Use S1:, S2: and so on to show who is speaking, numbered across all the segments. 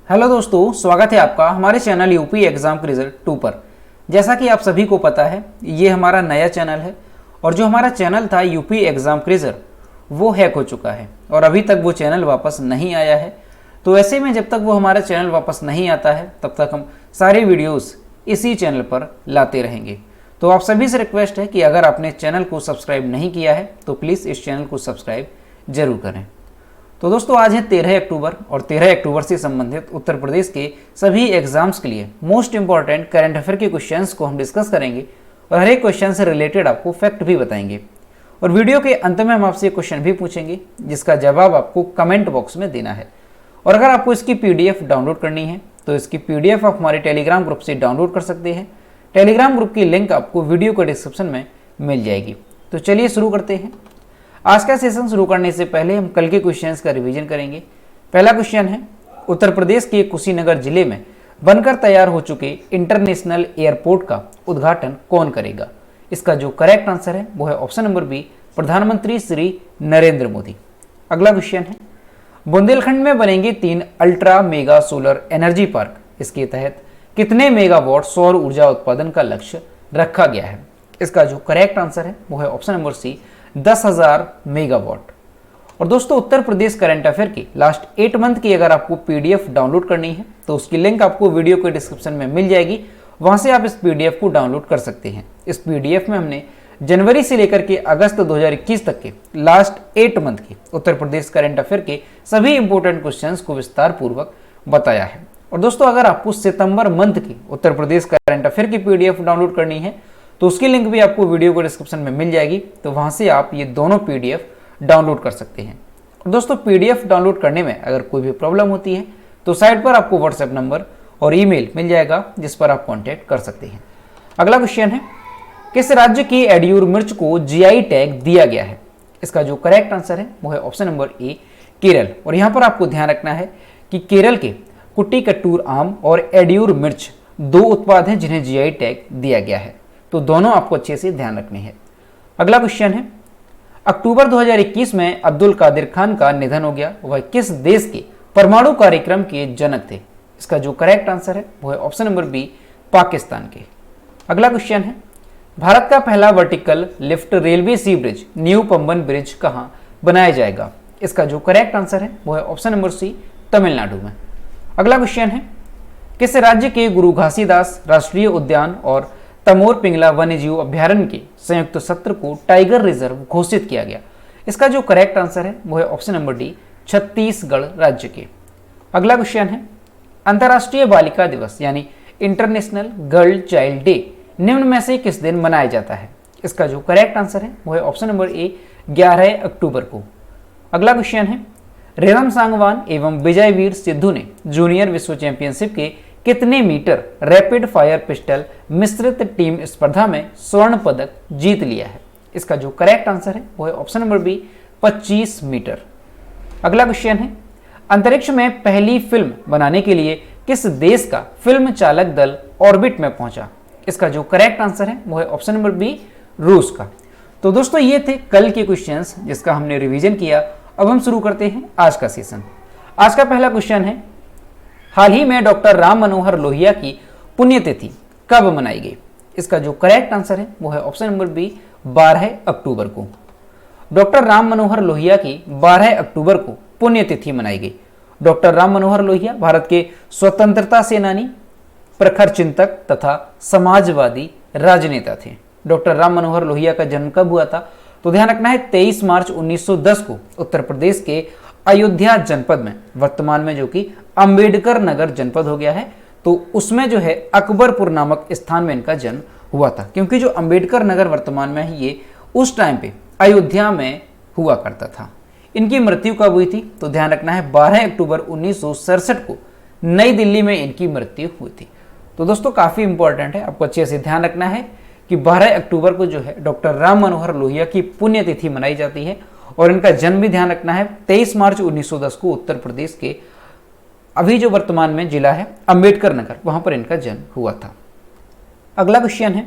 S1: Hello दोस्तों, स्वागत है आपका हमारे चैनल यूपी एग्जाम क्विज़र 2 पर। जैसा कि आप सभी को पता है, ये हमारा नया चैनल है और जो हमारा चैनल था यूपी एग्जाम क्विज़र वो हैक हो चुका है और अभी तक वो चैनल वापस नहीं आया है। तो ऐसे में जब तक वो हमारा चैनल वापस नहीं आता है तब तक हम सारे वीडियोस इसी चैनल पर लाते रहेंगे। तो आप सभी से रिक्वेस्ट है कि अगर आपने चैनल को सब्सक्राइब नहीं किया है तो प्लीज़ इस चैनल को सब्सक्राइब जरूर करें। तो दोस्तों, आज है 13 अक्टूबर और 13 अक्टूबर से संबंधित उत्तर प्रदेश के सभी एग्जाम्स के लिए मोस्ट इंपॉर्टेंट करंट अफेयर के क्वेश्चंस को हम डिस्कस करेंगे और हर एक क्वेश्चन से रिलेटेड आपको फैक्ट भी बताएंगे। और वीडियो के अंत में हम आपसे क्वेश्चन भी पूछेंगे जिसका जवाब आपको कमेंट बॉक्स में देना है। और अगर आपको इसकी PDF डाउनलोड करनी है तो इसकी PDF आप हमारे टेलीग्राम ग्रुप से डाउनलोड कर सकते हैं। टेलीग्राम ग्रुप की लिंक आपको वीडियो के डिस्क्रिप्शन में मिल जाएगी। तो चलिए शुरू करते हैं। आज का सेशन शुरू करने से पहले हम कल के क्वेश्चंस का रिवीजन करेंगे। पहला क्वेश्चन है, उत्तर प्रदेश के कुशीनगर जिले में बनकर तैयार हो चुके इंटरनेशनल एयरपोर्ट का उद्घाटन कौन करेगा? इसका जो करेक्ट आंसर है वो है ऑप्शन नंबर बी, प्रधानमंत्री श्री नरेंद्र मोदी। अगला क्वेश्चन है, बुंदेलखंड में बनेंगे 3 ultra mega solar energy park. इसके तहत कितने मेगावाट सौर ऊर्जा उत्पादन का लक्ष्य रखा गया है? इसका जो करेक्ट आंसर है वो है ऑप्शन नंबर सी, 10,000 मेगावाट। और दोस्तों, उत्तर प्रदेश करंट अफेयर की लास्ट 8 मंथ की अगर आपको PDF डाउनलोड करनी है तो उसकी लिंक आपको वीडियो के डिस्क्रिप्शन में मिल जाएगी। वहां से आप इस PDF को डाउनलोड कर सकते हैं। इस PDF में हमने जनवरी से लेकर के अगस्त 2021 तक के लास्ट 8 मंथ के उत्तर प्रदेश करंट अफेयर के सभी इंपॉर्टेंट क्वेश्चंस को विस्तार पूर्वक बताया है। और दोस्तों, अगर आपको सितंबर मंथ की उत्तर प्रदेश करंट अफेयर की PDF डाउनलोड करनी है तो उसकी लिंक भी आपको वीडियो के डिस्क्रिप्शन में मिल जाएगी। तो वहां से आप ये दोनों PDF डाउनलोड कर सकते हैं। और दोस्तों, PDF डाउनलोड करने में अगर कोई भी प्रॉब्लम होती है तो साइट पर आपको WhatsApp नंबर और ईमेल मिल जाएगा जिस पर आप कॉन्टैक्ट कर सकते हैं। अगला क्वेश्चन है, किस राज्य की एडियूर मिर्च को GI टैग दिया गया है? इसका जो करेक्ट आंसर है वो है ऑप्शन नंबर ए, केरल। और यहाँ पर आपको ध्यान रखना है कि केरल के कुट्टी कट्टूर आम और एडियूर मिर्च 2 उत्पाद हैं जिन्हें GI टैग दिया गया है। तो दोनों आपको अच्छे से ध्यान रखने हैं। अगला क्वेश्चन है, अक्टूबर 2021 में अब्दुल कादिर खान का निधन हो गया। वह किस देश के परमाणु कार्यक्रम के जनक थे? इसका जो करेक्ट आंसर है वो है ऑप्शन नंबर बी, पाकिस्तान के। अगला क्वेश्चन है, भारत का पहला वर्टिकल लिफ्ट रेलवे सी ब्रिज न्यू पंबन ब्रिज कहां बनाया जाएगा? इसका जो करेक्ट आंसर है वो है ऑप्शन नंबर सी, तमिलनाडु में। अगला क्वेश्चन है, किस राज्य के गुरु घासीदास राष्ट्रीय उद्यान और तमोर पिंगला वन्यजीव अभ्यारण्य के संयुक्त सत्र को टाइगर रिजर्व घोषित किया गया? इसका जो करेक्ट आंसर है वो है ऑप्शन नंबर डी, छत्तीसगढ़ राज्य के। अगला क्वेश्चन है, अंतर्राष्ट्रीय बालिका दिवस यानी इंटरनेशनल गर्ल चाइल्ड डे निम्न में से किस दिन मनाया जाता है? इसका जो करेक्ट आंसर है वो है ऑप्शन नंबर ए, 11 अक्टूबर को। अगला क्वेश्चन है, रेणम सांगवान एवं विजयवीर सिद्धू ने जूनियर विश्व चैंपियनशिप के कितने मीटर रैपिड फायर पिस्टल मिश्रित टीम स्पर्धा में स्वर्ण पदक जीत लिया है? इसका जो करेक्ट आंसर है वो है ऑप्शन नंबर बी, 25 मीटर। अगला क्वेश्चन है, अंतरिक्ष में पहली फिल्म बनाने के लिए किस देश का फिल्म चालक दल ऑर्बिट में पहुंचा? इसका जो करेक्ट आंसर है वो है ऑप्शन नंबर बी, रूस का। तो दोस्तों, ये थे कल के क्वेश्चंस जिसका हमने रिवीजन किया। अब हम शुरू करते हैं आज का सेशन। आज का पहला क्वेश्चन है, हाल ही में डॉक्टर राम मनोहर लोहिया की पुण्यतिथि कब मनाई गई? इसका जो करेक्ट आंसर है वो है ऑप्शन नंबर बी, 12 अक्टूबर को। डॉक्टर राम मनोहर लोहिया की 12 अक्टूबर को पुण्यतिथि मनाई गई। डॉक्टर राम मनोहर लोहिया भारत के स्वतंत्रता सेनानी, प्रखर चिंतक तथा समाजवादी राजनेता थे। डॉक्टर राम मनोहर लोहिया का जन्म कब हुआ था? तो ध्यान रखना है, 23 मार्च 1910 को उत्तर प्रदेश के अयोध्या जनपद में, वर्तमान में जो कि अंबेडकर नगर जनपद हो गया है, तो उसमें जो है अकबरपुर नामक स्थान में इनका जन्म हुआ था। क्योंकि जो अंबेडकर नगर वर्तमान में है ये उस टाइम पे अयोध्या में हुआ करता था। इनकी मृत्यु कब हुई थी? तो ध्यान रखना है, 12 अक्टूबर 1967 को नई दिल्ली में इनकी मृत्यु हुई थी। तो दोस्तों, काफी इंपॉर्टेंट है, आपको अच्छे से ध्यान रखना है कि 12 अक्टूबर को जो है डॉक्टर राम मनोहर लोहिया की पुण्यतिथि मनाई जाती है। और इनका जन्म भी ध्यान रखना है, 23 मार्च 1910 को उत्तर प्रदेश के अभी जो वर्तमान में जिला है अंबेडकर नगर, वहां पर इनका जन्म हुआ था। अगला क्वेश्चन है,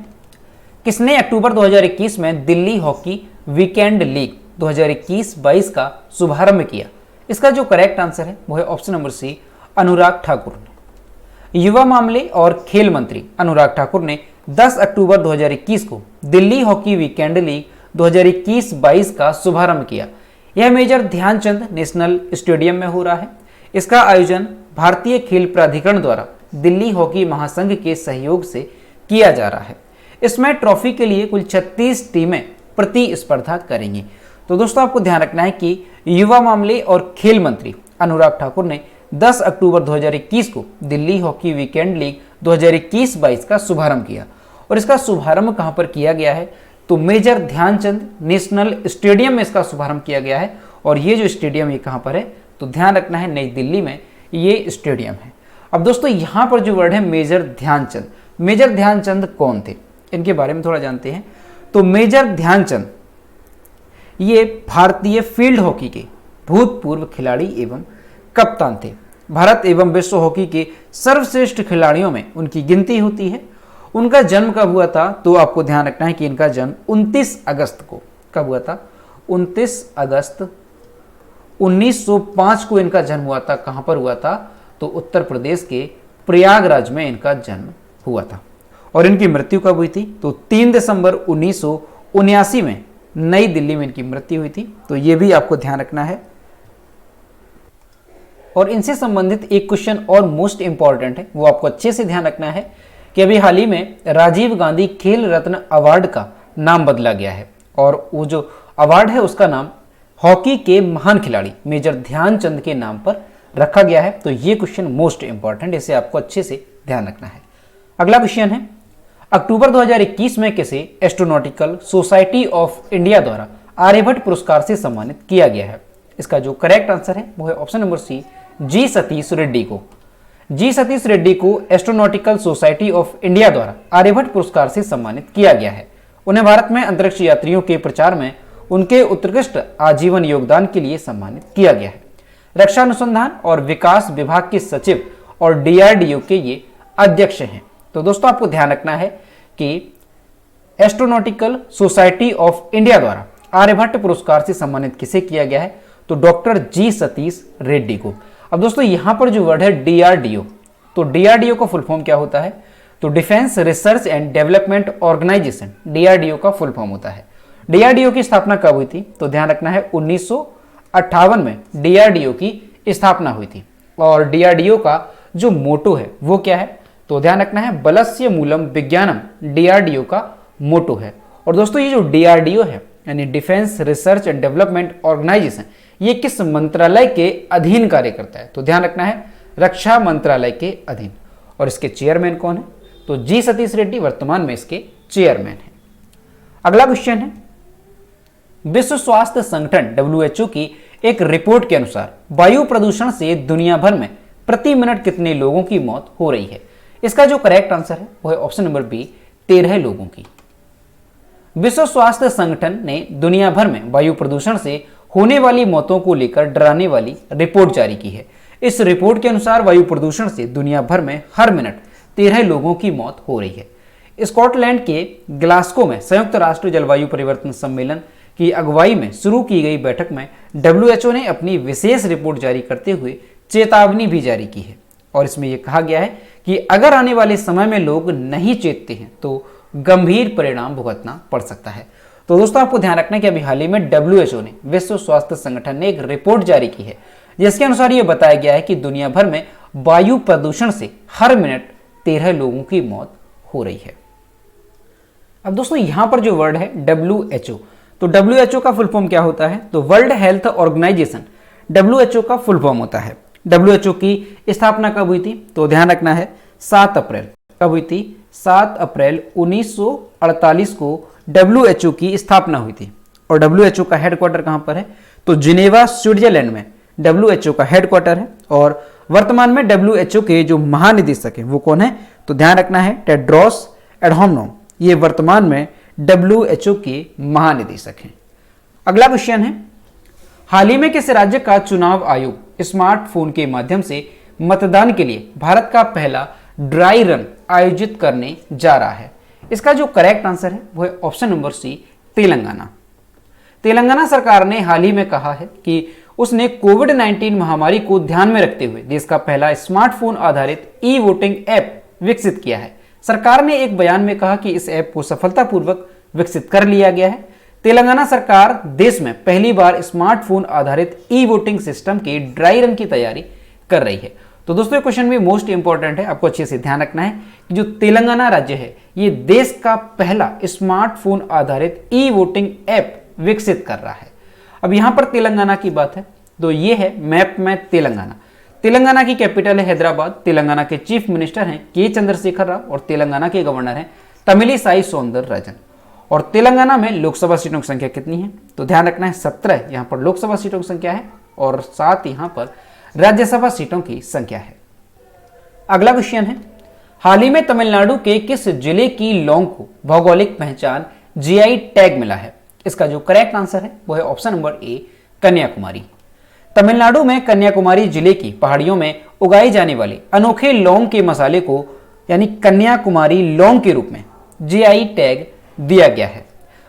S1: किसने अक्टूबर 2021 में दिल्ली हॉकी वीकेंड लीग 2021-22 का शुभारंभ किया? इसका जो करेक्ट आंसर है वो है ऑप्शन नंबर सी, अनुराग ठाकुर ने। युवा मामले और खेल मंत्री अनुराग ठाकुर ने 10 अक्टूबर 2021 को दिल्ली हॉकी वीकेंड लीग 2021-22 का शुभारंभ किया। यह मेजर ध्यानचंद नेशनल स्टेडियम में हो रहा है। इसका आयोजन भारतीय खेल प्राधिकरण द्वारा दिल्ली हॉकी महासंघ के सहयोग से किया जा रहा है। इसमें ट्रॉफी के लिए कुल 36 टीमें प्रतिस्पर्धा करेंगी। तो दोस्तों आपको ध्यान रखना है कि युवा मामले और खेल मंत्री अनुराग ठाकुर ने 10 अक्टूबर 2021 को दिल्ली हॉकी वीकेंड लीग 2021-22 का शुभारंभ किया। और इसका शुभारंभ कहां पर किया गया है? तो मेजर ध्यानचंद नेशनल स्टेडियम में इसका शुभारंभ किया गया है। और ये जो स्टेडियम ये कहां पर है? तो ध्यान रखना है, नई दिल्ली में ये स्टेडियम है। अब दोस्तों यहां पर जो वर्ड है मेजर ध्यानचंद, मेजर ध्यानचंद कौन थे, इनके बारे में थोड़ा जानते हैं। तो मेजर ध्यानचंद ये भारतीय फील्ड हॉकी के भूतपूर्व खिलाड़ी एवं कप्तान थे। भारत एवं विश्व हॉकी के सर्वश्रेष्ठ खिलाड़ियों में उनकी गिनती होती है। उनका जन्म कब हुआ था? तो आपको ध्यान रखना है कि इनका जन्म 29 अगस्त को, कब हुआ था? 29 अगस्त 1905 को इनका जन्म हुआ था। कहां पर हुआ था? तो उत्तर प्रदेश के प्रयागराज में इनका जन्म हुआ था। और इनकी मृत्यु कब हुई थी? तो 3 दिसंबर 1979 में नई दिल्ली में इनकी मृत्यु हुई थी। तो ये भी आपको ध्यान रखना है। और इनसे संबंधित एक क्वेश्चन और मोस्ट इंपॉर्टेंट है, वो आपको अच्छे से ध्यान रखना है कि अभी हाल ही में राजीव गांधी खेल रत्न अवार्ड का नाम बदला गया है। और वो जो अवार्ड है उसका नाम हॉकी के महान खिलाड़ी मेजर ध्यानचंद के नाम पर रखा गया है। तो ये क्वेश्चन मोस्ट इंपॉर्टेंट, इसे आपको अच्छे से ध्यान रखना है। अगला क्वेश्चन है, अक्टूबर 2021 में किसे एस्ट्रोनॉटिकल सोसाइटी ऑफ इंडिया द्वारा आर्यभट्ट पुरस्कार से सम्मानित किया गया है? इसका जो करेक्ट आंसर है वो है ऑप्शन नंबर सी, जी सतीश रेड्डी को। जी सतीश रेड्डी को एस्ट्रोनॉटिकल सोसाइटी ऑफ इंडिया द्वारा आर्यभट्ट पुरस्कार से सम्मानित किया गया है। उन्हें भारत में अंतरिक्ष यात्रियों के प्रचार में उनके उत्कृष्ट आजीवन योगदान के लिए सम्मानित किया गया है। रक्षा अनुसंधान और विकास विभाग के सचिव और डीआरडीओ के ये अध्यक्ष हैं। तो दोस्तों आपको ध्यान रखना है कि एस्ट्रोनॉटिकल सोसाइटी ऑफ इंडिया द्वारा आर्यभट्ट पुरस्कार से सम्मानित किसे किया गया है? तो डॉक्टर जी सतीश रेड्डी को। अब दोस्तों यहां पर जो वर्ड है डीआरडीओ, तो डीआरडीओ का फुल फॉर्म क्या होता है? तो defence research and development organisation, DRDO का फुल फॉर्म होता है। डीआरडीओ की स्थापना कब हुई थी? तो ध्यान रखना है 1958 में डीआरडीओ की स्थापना हुई थी। और डीआरडीओ का जो मोटो है वो क्या है? तो ध्यान रखना है बलस्य मूलम विज्ञानम, डीआरडीओ का मोटो है। और दोस्तों ये जो डीआरडीओ है यानी defence research and development organisation, ये किस मंत्रालय के अधीन कार्य करता है? तो ध्यान रखना है रक्षा मंत्रालय के अधीन। और इसके चेयरमैन कौन है? तो जी सतीश रेड्डी वर्तमान में इसके चेयरमैन है। अगला क्वेश्चन है, विश्व स्वास्थ्य संगठन WHO की एक रिपोर्ट के अनुसार वायु प्रदूषण से दुनिया भर में प्रति मिनट कितने लोगों की मौत हो रही है? इसका जो करेक्ट आंसर है वो है ऑप्शन नंबर बी, 13 लोगों की। विश्व स्वास्थ्य संगठन ने दुनिया भर में वायु प्रदूषण से होने वाली मौतों को लेकर डराने वाली रिपोर्ट जारी की है। इस रिपोर्ट के अनुसार वायु प्रदूषण से दुनिया भर में हर मिनट 13 लोगों की मौत हो रही है। स्कॉटलैंड के ग्लासगो में संयुक्त राष्ट्र जलवायु परिवर्तन सम्मेलन की अगुवाई में शुरू की गई बैठक में WHO ने अपनी विशेष रिपोर्ट जारी करते हुए चेतावनी भी जारी की है। और इसमें यह कहा गया है कि अगर आने वाले समय में लोग नहीं चेतते हैं तो गंभीर परिणाम भुगतना पड़ सकता है। तो दोस्तों आपको ध्यान रखना है कि अभी हाल ही में WHO ने, विश्व स्वास्थ्य संगठन ने एक रिपोर्ट जारी की है जिसके अनुसार यह बताया गया है कि दुनिया भर में वायु प्रदूषण से हर मिनट 13 लोगों की मौत हो रही है। अब दोस्तों यहां पर जो वर्ड है WHO, तो WHO का फुल फॉर्म क्या होता है? तो वर्ल्ड हेल्थ ऑर्गेनाइजेशन WHO का फुल फॉर्म होता है। WHO की स्थापना कब हुई थी? तो ध्यान रखना है 7 अप्रैल, कब हुई थी? 7 अप्रैल 1948 को WHO की स्थापना हुई थी। और WHO का हेडक्वार्टर कहां पर है? तो जिनेवा स्विट्जरलैंड में WHO का हेडक्वार्टर है। और वर्तमान में WHO के जो महानिदेशक है वो कौन है? तो ध्यान रखना है टेड्रोस एडहानोम, ये वर्तमान में WHO के महानिदेशक हैं। अगला क्वेश्चन है, हाल ही में किस राज्य का चुनाव आयोग स्मार्टफोन के माध्यम से मतदान के लिए भारत का पहला ड्राई रन आयोजित करने जा रहा है? इसका जो करेक्ट आंसर है वो है option number C, Telangana. Telangana सरकार ने हाल ही में कहा है कि उसने कोविड-19 महामारी को ध्यान में रखते हुए देश का पहला स्मार्टफोन आधारित ई वोटिंग ऐप विकसित किया है। सरकार ने एक बयान में कहा कि इस ऐप को सफलतापूर्वक विकसित कर लिया गया है। तेलंगाना सरकार देश में पहली बार स्मार्टफोन आधारित ई वोटिंग सिस्टम के ड्राई रन की तैयारी कर रही है। तो दोस्तों, क्वेश्चन भी मोस्ट इंपॉर्टेंट है, आपको अच्छे से ध्यान रखना है कि जो तेलंगाना राज्य है ये देश का पहला स्मार्टफोन आधारित ई वोटिंग ऐप विकसित कर रहा है। अब यहां पर तेलंगाना की बात है तो ये है मैप में तेलंगाना। तेलंगाना की कैपिटल है हैदराबाद। तेलंगाना के चीफ मिनिस्टर हैं के चंद्रशेखर राव और तेलंगाना के गवर्नर हैं तमिलिसाई सौंदरराजन। और तेलंगाना में लोकसभा सीटों की संख्या कितनी है तो ध्यान रखना है 17 यहाँ पर लोकसभा सीटों की संख्या है और 7 यहाँ पर राज्यसभा सीटों की संख्या है। अगला क्वेश्चन है, हाल ही में तमिलनाडु के किस जिले की लौंग को भौगोलिक पहचान जीआई टैग मिला है? इसका जो करेक्ट आंसर है वो है option number A, Kanyakumari. Tamil Nadu में कन्याकुमारी जिले की पहाड़ियों में उगाए जाने वाले अनोखे लौंग के मसाले को यानी कन्याकुमारी लौंग के रूप में जीआई टैग दिया गया है।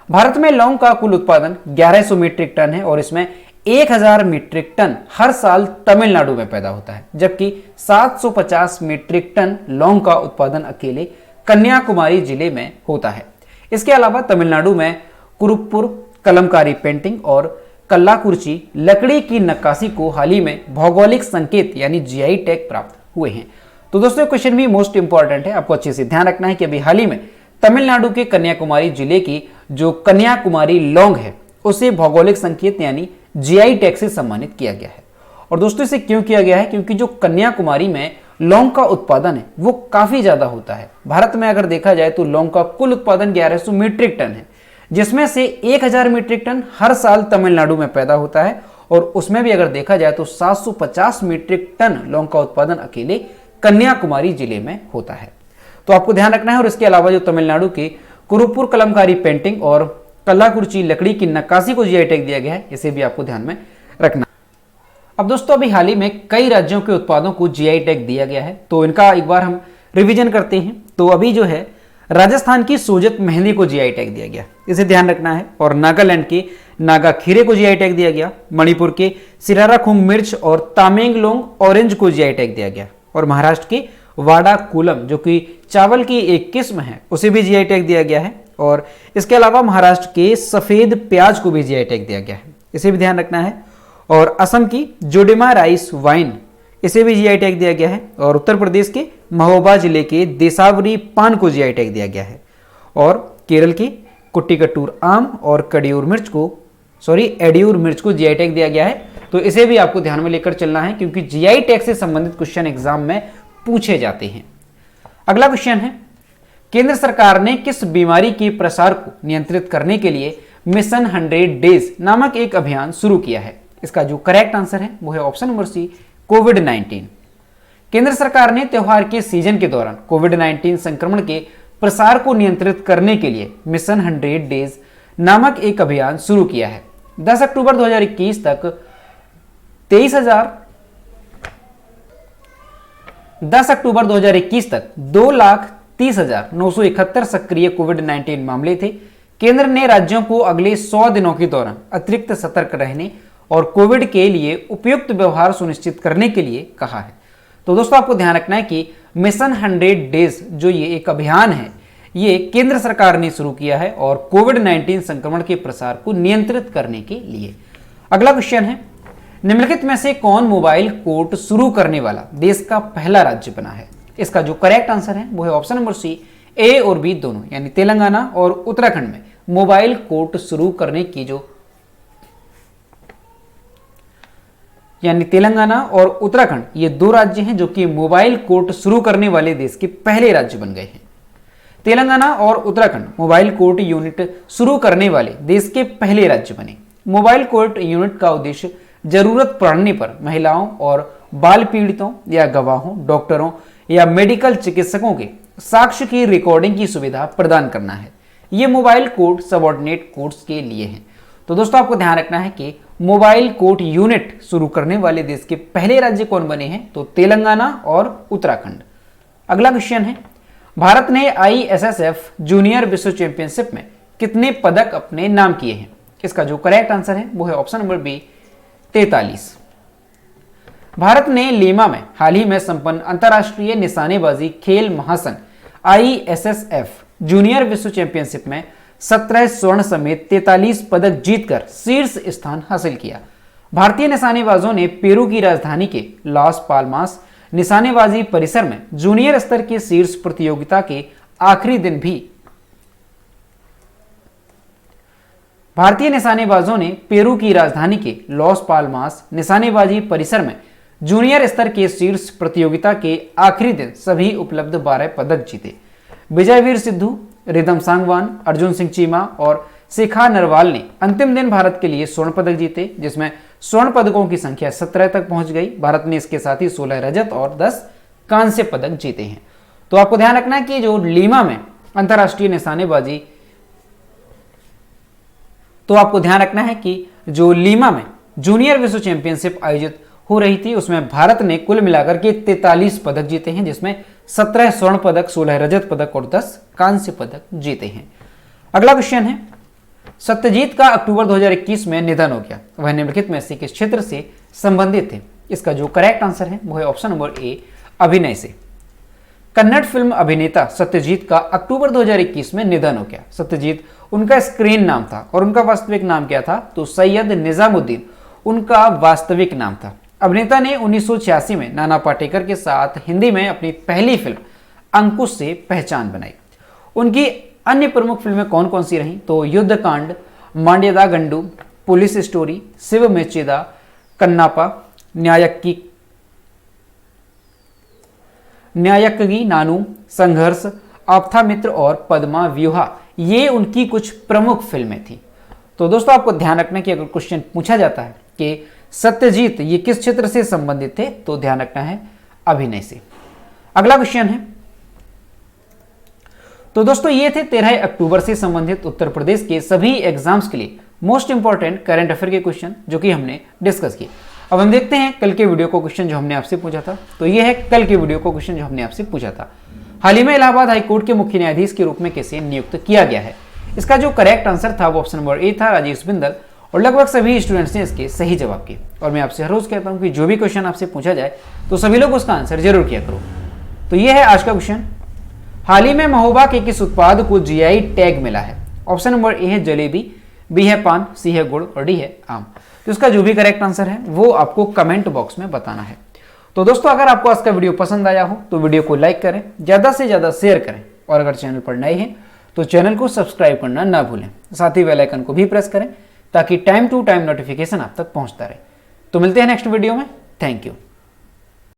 S1: भारत में लौंग का कुल उत्पादन 1100 मीट्रिक टन है और इसमें 1000 मीट्रिक टन हर साल तमिलनाडु में पैदा होता है, जबकि 750 मीट्रिक टन लौंग का उत्पादन अकेले कन्याकुमारी जिले में होता है। इसके अलावा तमिलनाडु में कुरुप्पुर कलमकारी पेंटिंग और कल्लाकुर्ची लकड़ी की नक्काशी को हाल ही में भौगोलिक संकेत यानी जीआई टैग प्राप्त हुए हैं। तो दोस्तों, क्वेश्चन भी मोस्ट इंपॉर्टेंट है, आपको अच्छे से ध्यान रखना है कि अभी हाल ही में तमिलनाडु के कन्याकुमारी जिले की जो कन्याकुमारी लौंग है उसे भौगोलिक संकेत यानी जीआई टैग से सम्मानित किया गया है। और दोस्तों, इसे क्यों किया गया है? क्योंकि जो कन्याकुमारी में लौंग का उत्पादन है वो काफी ज्यादा होता है। भारत में अगर देखा जाए तो लौंग का कुल उत्पादन 1100 मीट्रिक टन है, जिसमें से 1000 मीट्रिक टन हर साल तमिलनाडु में पैदा होता है और उसमें भी अगर देखा जाए तो 750 मीट्रिक टन लौंग का उत्पादन अकेले कन्याकुमारी जिले में होता है। तो आपको ध्यान रखना है। और इसके अलावा जो तमिलनाडु के कुरुपुर कलमकारी पेंटिंग और कल्लाकुर्ची लकड़ी की नक्काशी को जीआई टैग दिया गया है, इसे भी आपको ध्यान में रखना। अब दोस्तों, अभी हाल ही में कई राज्यों के उत्पादों को जीआई टैग दिया गया है, तो इनका एक बार हम रिवीजन करते हैं। तो अभी जो है राजस्थान की सोजत मेहंदी को जीआई टैग दिया गया, इसे ध्यान रखना है। और नागालैंड के नागा खीरे को जीआई टैग दिया गया। मणिपुर के सिराराखुंग मिर्च और तामेंगलोंग ऑरेंज को जीआई टैग दिया गया। और महाराष्ट्र के वाडा कूलम जो कि चावल की एक किस्म है उसे भी जीआई टैग दिया गया है। और इसके अलावा महाराष्ट्र के सफेद प्याज को भी जीआई टैग दिया गया है, इसे भी ध्यान रखना है। और असम की जोडेमा राइस वाइन, इसे भी जीआई टैग दिया गया है। और उत्तर प्रदेश के महोबा जिले के देसावरी पान को जीआई टैग दिया गया है। और केरल के कुट्टिकट्टूर आम और एडियूर मिर्च को जीआई टैग दिया गया है। तो इसे भी आपको ध्यान में लेकर चलना है क्योंकि जीआई टैग से संबंधित क्वेश्चन एग्जाम में पूछे जाते हैं। अगला क्वेश्चन है, केंद्र सरकार ने किस बीमारी के प्रसार को नियंत्रित करने के लिए मिशन 100 डेज नामक एक अभियान शुरू किया है? इसका जो करेक्ट आंसर है वो है ऑप्शन नंबर सी, कोविड-19। केंद्र सरकार ने त्योहार के सीजन के दौरान कोविड-19 संक्रमण के प्रसार को नियंत्रित करने के लिए मिशन 100 डेज नामक एक अभियान शुरू किया है। 10 अक्टूबर 2021 तक 2,30,971 सक्रिय कोविड-19 मामले थे। केंद्र ने राज्यों को अगले 100 दिनों के दौरान अतिरिक्त सतर्क रहने और कोविड के लिए उपयुक्त व्यवहार सुनिश्चित करने के लिए कहा है। तो दोस्तों, आपको ध्यान रखना है कि मिशन 100 डेज जो ये एक अभियान है ये केंद्र सरकार ने शुरू किया है और कोविड-19 संक्रमण के प्रसार को नियंत्रित करने के लिए। अगला क्वेश्चन है, निम्नलिखित में से कौन मोबाइल कोर्ट शुरू करने वाला देश का पहला राज्य बना है? इसका जो करेक्ट आंसर है वो है ऑप्शन नंबर सी, ए और बी दोनों, यानी तेलंगाना और उत्तराखंड में मोबाइल कोर्ट शुरू करने की यानी तेलंगाना और उत्तराखंड ये दो राज्य हैं जो कि मोबाइल कोर्ट शुरू करने वाले देश के पहले राज्य बन गए हैं। तेलंगाना और उत्तराखंड मोबाइल कोर्ट यूनिट शुरू करने वाले देश के पहले राज्य बने। मोबाइल कोर्ट यूनिट का उद्देश्य जरूरत पड़ने पर महिलाओं और बाल पीड़ितों या गवाहों, डॉक्टरों या मेडिकल चिकित्सकों के साक्ष्य की रिकॉर्डिंग की सुविधा प्रदान करना है। ये मोबाइल कोर्ट सबऑर्डिनेट कोर्ट्स के लिए हैं। तो दोस्तों, आपको ध्यान रखना है कि मोबाइल कोर्ट यूनिट शुरू करने वाले देश के पहले राज्य कौन बने हैं? तो तेलंगाना और उत्तराखंड। अगला क्वेश्चन है, भारत ने ISSF जूनियर विश्व चैंपियनशिप में कितने पदक अपने नाम किए हैं? इसका जो करेक्ट आंसर है वो है ऑप्शन नंबर बी, 43। भारत ने लीमा में हाल ही में संपन्न अंतर्राष्ट्रीय निशानेबाजी खेल महासंघ ISSF जूनियर विश्व चैंपियनशिप में 17 स्वर्ण समेत 43 पदक जीतकर शीर्ष स्थान हासिल किया। भारतीय निशानेबाजों ने पेरू की राजधानी के लॉस पाल्मास निशानेबाजी परिसर में जूनियर स्तर की शीर्ष प्रतियोगिता के आखिरी दिन भी भारतीय निशानेबाजों ने पेरू की राजधानी के लॉस पाल्मास निशानेबाजी परिसर में जूनियर स्तर के शीर्ष प्रतियोगिता के आखिरी दिन सभी उपलब्ध 12 पदक जीते। विजयवीर सिद्धू, रिदम सांगवान, अर्जुन सिंह चीमा और शिखा नरवाल ने अंतिम दिन भारत के लिए स्वर्ण पदक जीते, जिसमें स्वर्ण पदकों की संख्या 17 तक पहुंच गई। भारत ने इसके साथ ही 16 रजत और 10 कांस्य पदक जीते हैं। तो आपको ध्यान रखना है कि जो लीमा में अंतर्राष्ट्रीय निशानेबाजी जूनियर विश्व चैंपियनशिप आयोजित हो रही थी, उसमें भारत ने कुल मिलाकर के 43 पदक जीते हैं, जिसमें 17 स्वर्ण पदक, 16 रजत पदक और 10 कांस्य पदक जीते हैं। अगला क्वेश्चन है, सत्यजीत का अक्टूबर 2021 में निधन हो गया, वह निम्नलिखित में से किस क्षेत्र से संबंधित थे? इसका जो करेक्ट आंसर है वो है ऑप्शन नंबर ए, अभिनय से। कन्नड़ फिल्म अभिनेता सत्यजीत का अक्टूबर 2021 में निधन हो गया। सत्यजीत उनका स्क्रीन नाम था और उनका वास्तविक नाम क्या था? तो सैयद निजामुद्दीन उनका वास्तविक नाम था। अभिनेता ने 1986 में नाना पाटेकर के साथ हिंदी में अपनी पहली फिल्म अंकुश से पहचान बनाई। उनकी अन्य प्रमुख फिल्में कौन कौन सी रहीं? तो युद्धकांड, मांड्यदा गंडू, पुलिस स्टोरी, शिव मेचेदा, कन्नापा, न्यायक्की नानू, संघर्ष, आप्थामित्र और पद्मा व्यूहा, ये उनकी कुछ प्रमुख फिल्में थी। तो दोस्तों आपको ध्यान रखना कि अगर क्वेश्चन पूछा जाता है कि सत्यजीत ये किस क्षेत्र से संबंधित थे, तो ध्यान रखना है अभिनय से। अगला क्वेश्चन है, तो दोस्तों ये थे 13 अक्टूबर से संबंधित उत्तर प्रदेश के सभी एग्जाम्स के लिए मोस्ट इंपॉर्टेंट करंट अफेयर के क्वेश्चन जो कि हमने डिस्कस किए। अब हम देखते हैं कल के वीडियो को क्वेश्चन जो हमने आपसे पूछा था। तो ये है कल के वीडियो को क्वेश्चन जो हमने आपसे पूछा था, हाल ही में इलाहाबाद हाईकोर्ट के मुख्य न्यायाधीश के रूप में कैसे नियुक्त किया गया है? इसका जो करेक्ट आंसर था वो ऑप्शन नंबर ए था, राजेश बिंदल, और लगभग सभी स्टूडेंट्स ने इसके सही जवाब किए। और मैं आपसे हर रोज कहता हूं कि जो भी क्वेश्चन आपसे पूछा जाए तो सभी लोग उसका आंसर जरूर किया करो। तो ये है आज का क्वेश्चन, हाल ही में महोबा के किस उत्पाद को GI टैग मिला है? ऑप्शन नंबर ए है जलेबी, बी है पान, सी है गुड़ और डी है आम। तो इसका जो भी करेक्ट आंसर है वो आपको कमेंट बॉक्स में बताना है। तो दोस्तों अगर आपको आज का वीडियो पसंद आया हो तो वीडियो को लाइक करें, ज्यादा से ज्यादा शेयर करें, और अगर चैनल पर नए हैं तो चैनल को सब्सक्राइब करना ना भूलें। साथ ही बेल आइकन को भी प्रेस करें ताकि टाइम टू टाइम नोटिफिकेशन आप तक पहुंचता रहे। तो मिलते हैं नेक्स्ट वीडियो में। Thank you.